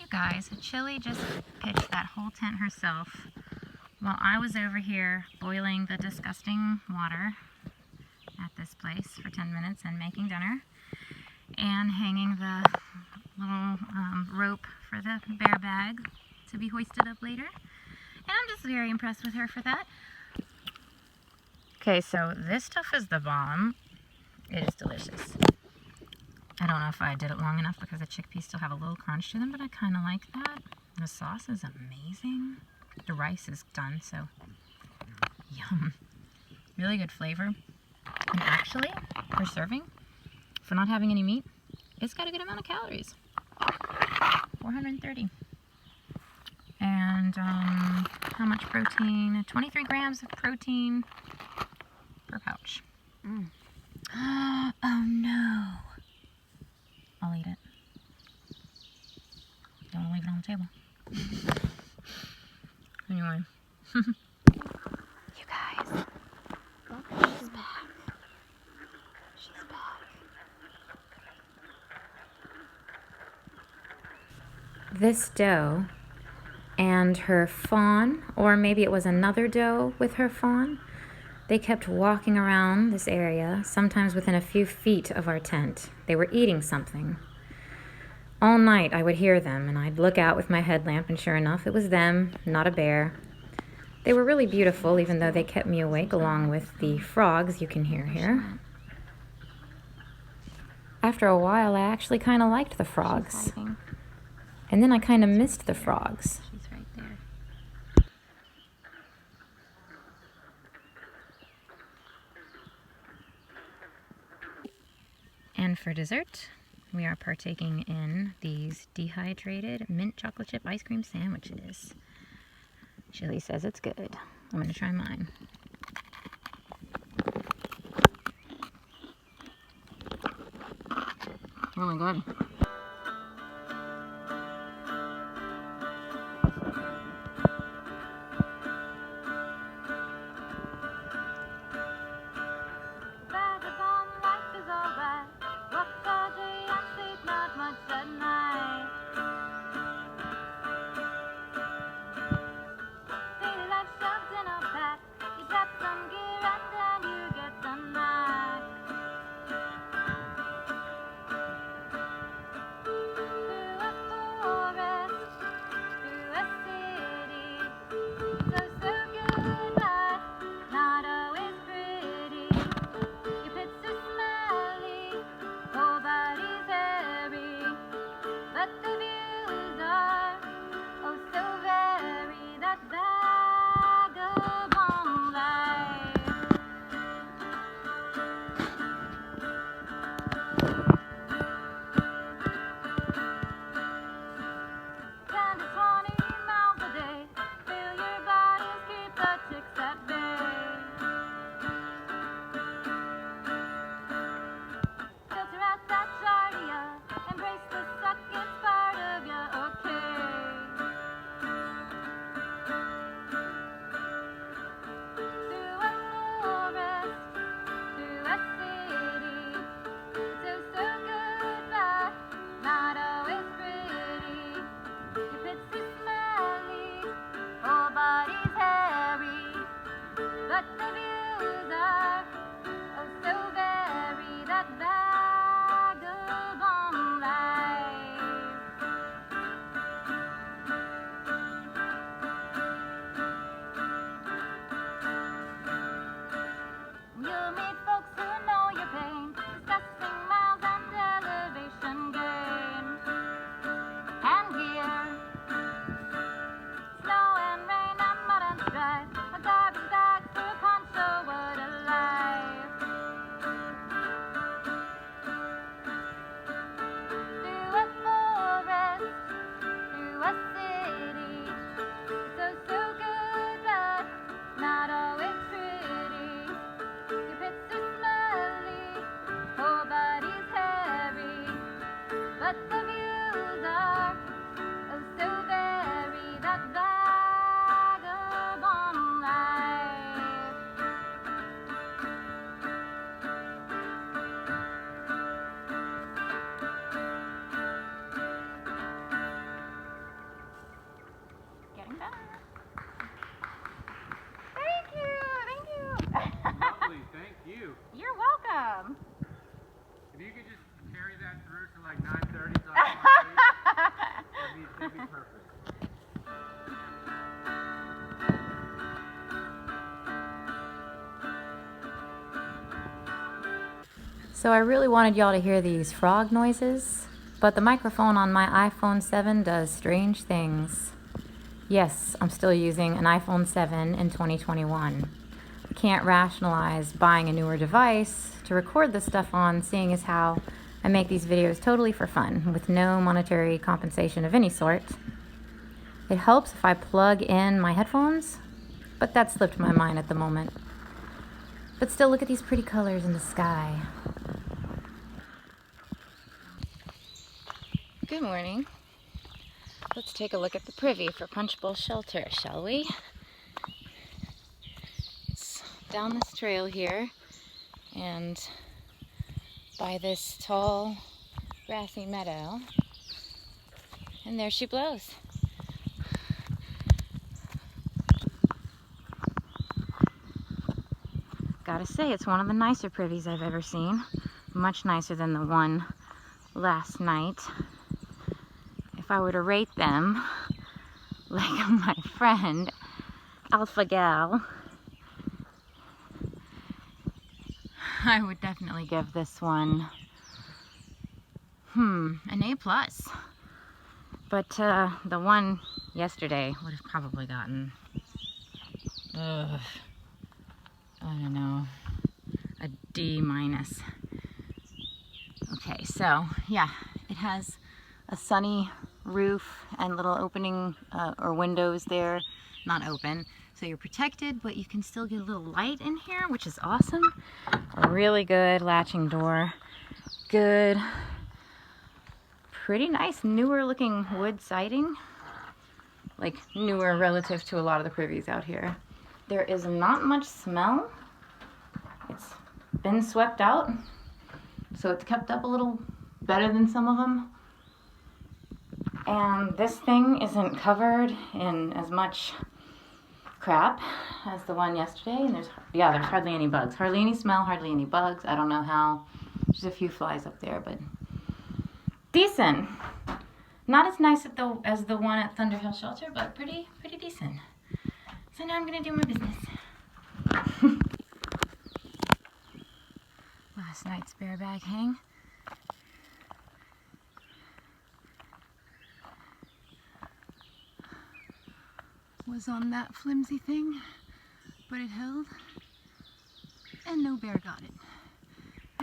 You guys, Chili just pitched that whole tent herself while I was over here boiling the disgusting water at this place for 10 minutes and making dinner and hanging the little rope for the bear bag to be hoisted up later. And I'm just very impressed with her for that. Okay, so this stuff is the bomb. It is delicious. I don't know if I did it long enough because the chickpeas still have a little crunch to them, but I kind of like that. The sauce is amazing. The rice is done, so yum. Really good flavor. And actually, for serving, for not having any meat, it's got a good amount of calories. 430. And how much protein? 23 grams of protein per pouch. Oh no. I'll eat it. Don't leave it on the table. Anyway. You guys. She's back. She's back. This doe and her fawn, or maybe it was another doe with her fawn, they kept walking around this area, sometimes within a few feet of our tent. They were eating something. All night I would hear them, and I'd look out with my headlamp, and sure enough, it was them, not a bear. They were really beautiful, even though they kept me awake, along with the frogs you can hear here. After a while, I actually kind of liked the frogs. And then I kind of missed the frogs. She's right there. And for dessert, we are partaking in these dehydrated mint chocolate chip ice cream sandwiches. Chili says it's good. I'm going to try mine. Really good. So I really wanted y'all to hear these frog noises, but the microphone on my iPhone 7 does strange things. Yes, I'm still using an iPhone 7 in 2021. I can't rationalize buying a newer device to record this stuff on, seeing as how I make these videos totally for fun, with no monetary compensation of any sort. It helps if I plug in my headphones, but that slipped my mind at the moment. But still, look at these pretty colors in the sky. Good morning. Let's take a look at the privy for Punchbowl shelter, shall we? It's down this trail here, and by this tall, grassy meadow, and there she blows. Gotta say, it's one of the nicer privies I've ever seen. Much nicer than the one last night. If I were to rate them, like my friend, Alpha Gal, I would definitely give this one, an A+. But the one yesterday would have probably gotten, I don't know, a D-. Okay, so yeah, it has a sunny roof and little opening or windows there, not open, so you're protected, but you can still get a little light in here, which is awesome. A really good latching door, good, pretty nice newer looking wood siding, like newer relative to a lot of the privies out here. There is not much smell. It's been swept out, so it's kept up a little better than some of them. And this thing isn't covered in as much crap as the one yesterday. And there's hardly any bugs. Hardly any smell, hardly any bugs. I don't know how. There's a few flies up there, but decent. Not as nice as the one at Thunderhill Shelter, but pretty decent. So now I'm gonna do my business. Last night's bear bag hang. Was on that flimsy thing, but it held, and no bear got it.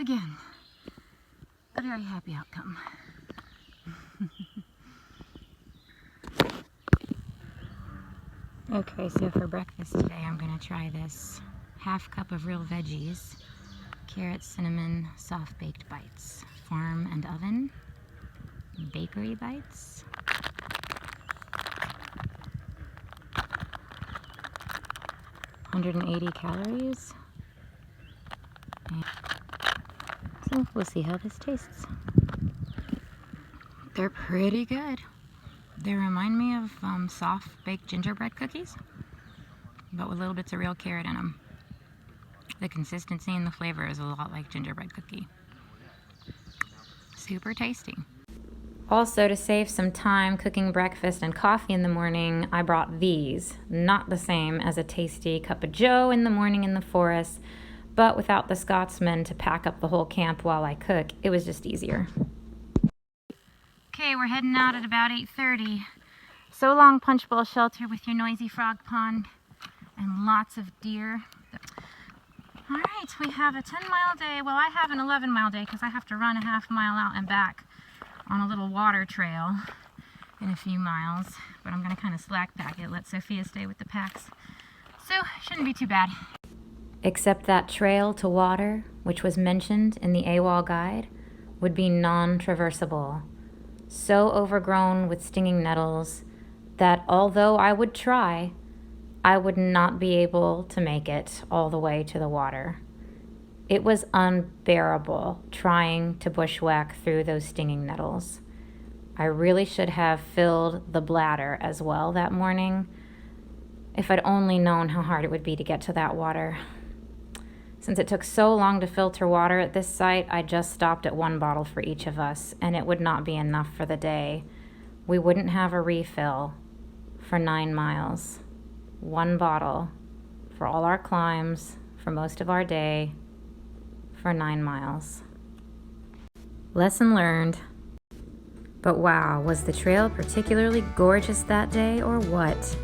Again, a very happy outcome. Okay, so for breakfast today I'm gonna try this half cup of real veggies, carrot, cinnamon, soft baked bites, farm and oven, bakery bites, 180 calories. And so we'll see how this tastes. They're pretty good. They remind me of soft baked gingerbread cookies, but with little bits of real carrot in them. The consistency and the flavor is a lot like gingerbread cookie. Super tasty. Also, to save some time cooking breakfast and coffee in the morning, I brought these. Not the same as a tasty cup of joe in the morning in the forest, but without the Scotsman to pack up the whole camp while I cook, it was just easier. Okay, we're heading out at about 8:30. So long, Punchbowl shelter with your noisy frog pond and lots of deer. All right, we have a 10-mile day. Well, I have an 11-mile day because I have to run a half mile out and back on a little water trail in a few miles, but I'm gonna kind of slack pack it, let Sophia stay with the packs. So, shouldn't be too bad. Except that trail to water, which was mentioned in the AWOL guide, would be non-traversable. So overgrown with stinging nettles that although I would try, I would not be able to make it all the way to the water. It was unbearable trying to bushwhack through those stinging nettles. I really should have filled the bladder as well that morning if I'd only known how hard it would be to get to that water. Since it took so long to filter water at this site, I just stopped at 1 bottle for each of us, and it would not be enough for the day. We wouldn't have a refill for 9 miles. 1 bottle for all our climbs, for most of our day, for 9 miles. Lesson learned. But wow, was the trail particularly gorgeous that day or what?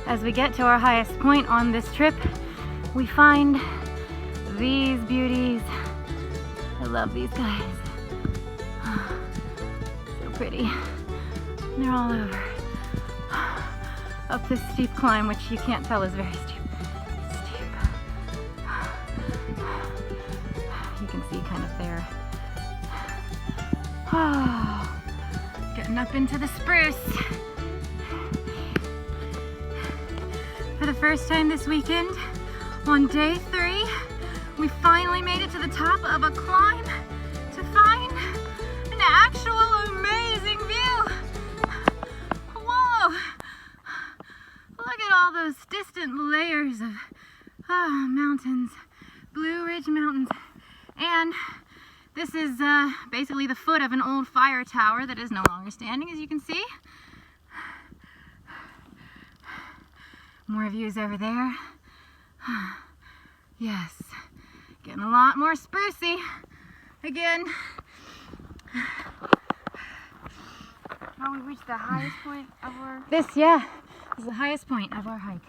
As we get to our highest point on this trip, we find these beauties. I love these guys. So pretty. And they're all over. Up this steep climb, which you can't tell is very steep. You can see kind of there. Oh, getting up into the spruce. For the first time this weekend, on day 3, we finally made it to the top of a climb to find an actual amazing view. Whoa! Look at all those distant layers of mountains, Blue Ridge Mountains. And this is basically the foot of an old fire tower that is no longer standing, as you can see. More views over there. Yes, getting a lot more sprucey again. Now we reached the highest point of our... This is the highest point of our hike.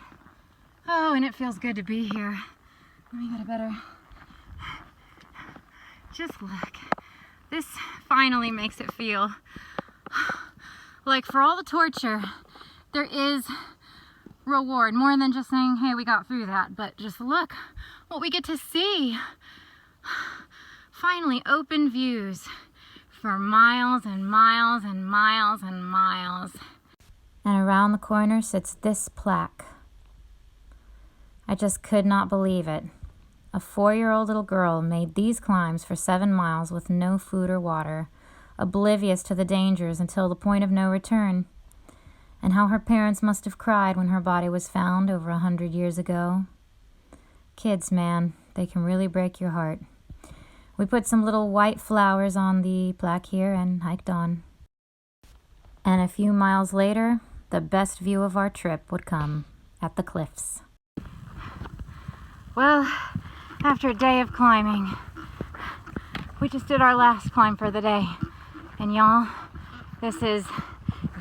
Oh, and it feels good to be here. Let me get a better... Just look. This finally makes it feel like for all the torture, there is reward, more than just saying, hey, we got through that, but just look what we get to see. Finally, open views for miles and miles and miles and miles. And around the corner sits this plaque. I just could not believe it. A 4-year-old little girl made these climbs for 7 miles with no food or water, oblivious to the dangers until the point of no return. And how her parents must have cried when her body was found over 100 years ago. Kids, man, they can really break your heart. We put some little white flowers on the plaque here and hiked on. And a few miles later, the best view of our trip would come at the cliffs. Well, after a day of climbing, we just did our last climb for the day. And y'all, this is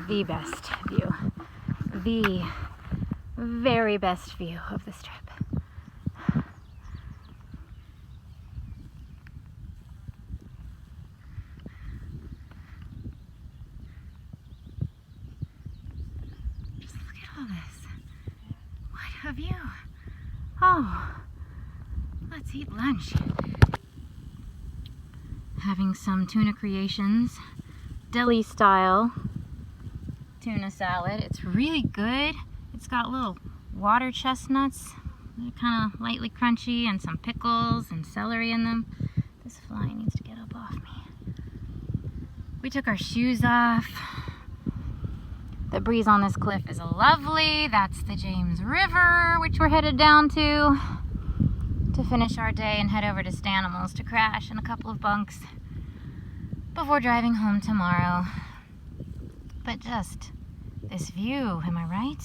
the best view. The very best view of this trip. Just look at all this. What a view. Oh, let's eat lunch. Having some tuna creations, deli style tuna salad. It's really good. It's got little water chestnuts. They're kind of lightly crunchy, and some pickles and celery in them. This fly needs to get up off me. We took our shoes off. The breeze on this cliff is lovely. That's the James River, which we're headed down to finish our day and head over to Stanimals to crash in a couple of bunks before driving home tomorrow. But just this view, am I right?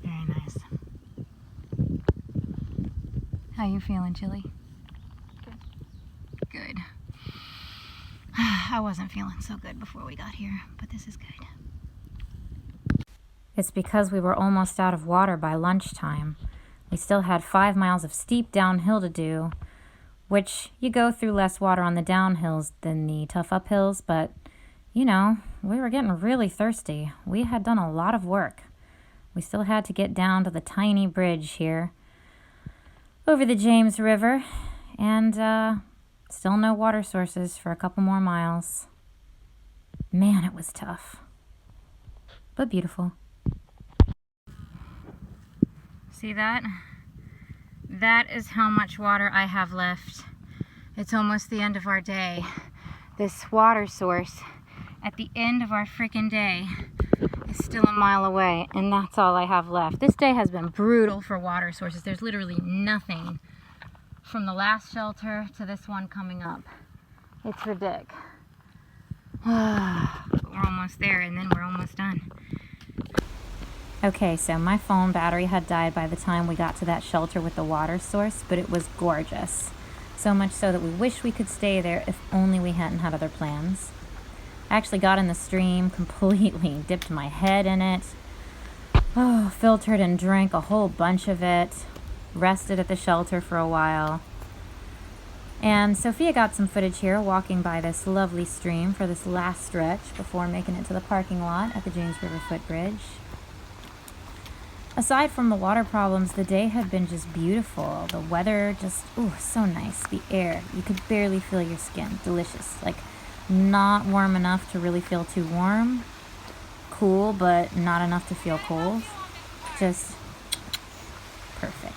Very nice. How you feeling, Chili? Good. I wasn't feeling so good before we got here, but this is good. It's because we were almost out of water by lunchtime. We still had 5 miles of steep downhill to do, which you go through less water on the downhills than the tough uphills, but, you know, we were getting really thirsty. We had done a lot of work. We still had to get down to the tiny bridge here over the James River, and still no water sources for a couple more miles. Man, it was tough. but beautiful. See that? That is how much water I have left. It's almost the end of our day. This water source at the end of our freaking day is still a mile away, and that's all I have left. This day has been brutal for water sources. There's literally nothing from the last shelter to this one coming up. It's ridiculous. But we're almost there, and then we're almost done. Okay, so my phone battery had died by the time we got to that shelter with the water source, but it was gorgeous. So much so that we wish we could stay there if only we hadn't had other plans. I actually got in the stream completely, dipped my head in it, filtered and drank a whole bunch of it, rested at the shelter for a while. And Sophia got some footage here walking by this lovely stream for this last stretch before making it to the parking lot at the James River Footbridge. Aside from the water problems, the day had been just beautiful. The weather just, so nice. The air, you could barely feel your skin. Delicious. Like, not warm enough to really feel too warm. Cool, but not enough to feel cold. Just perfect.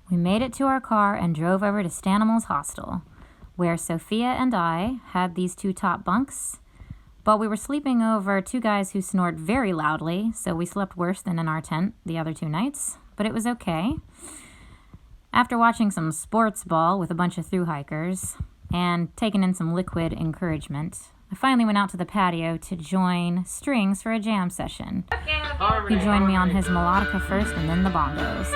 We made it to our car and drove over to Stanimals hostel, where Sophia and I had these 2 top bunks, but we were sleeping over 2 guys who snored very loudly, so we slept worse than in our tent the other 2 nights, but it was okay. After watching some sports ball with a bunch of thru hikers and taking in some liquid encouragement, I finally went out to the patio to join Strings for a jam session. He joined me on his melodica first and then the bongos.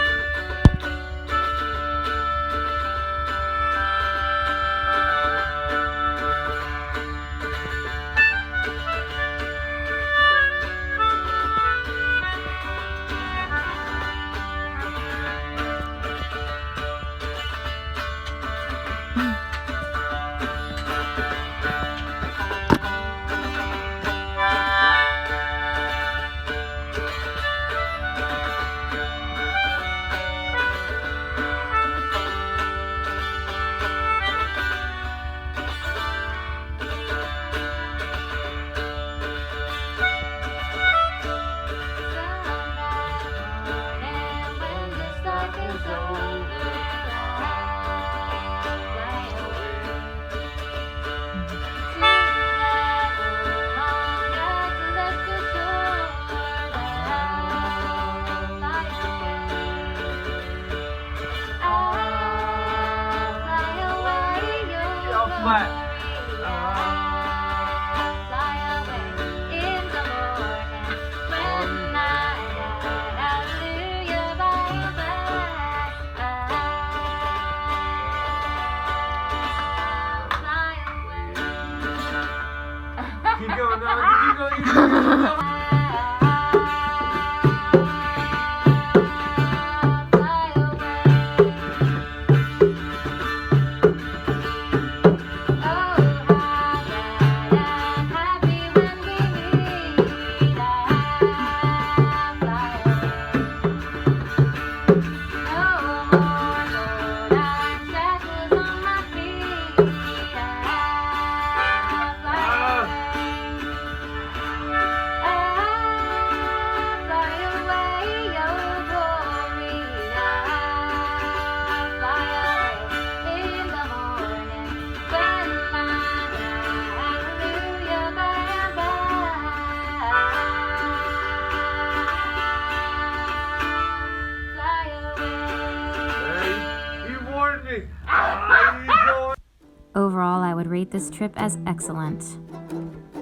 Overall, I would rate this trip as excellent.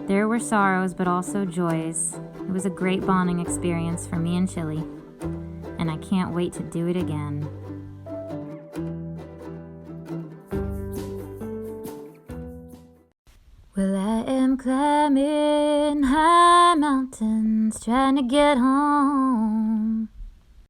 There were sorrows, but also joys. It was a great bonding experience for me and Chili, and I can't wait to do it again. Well, I am climbing high mountains, trying to get home.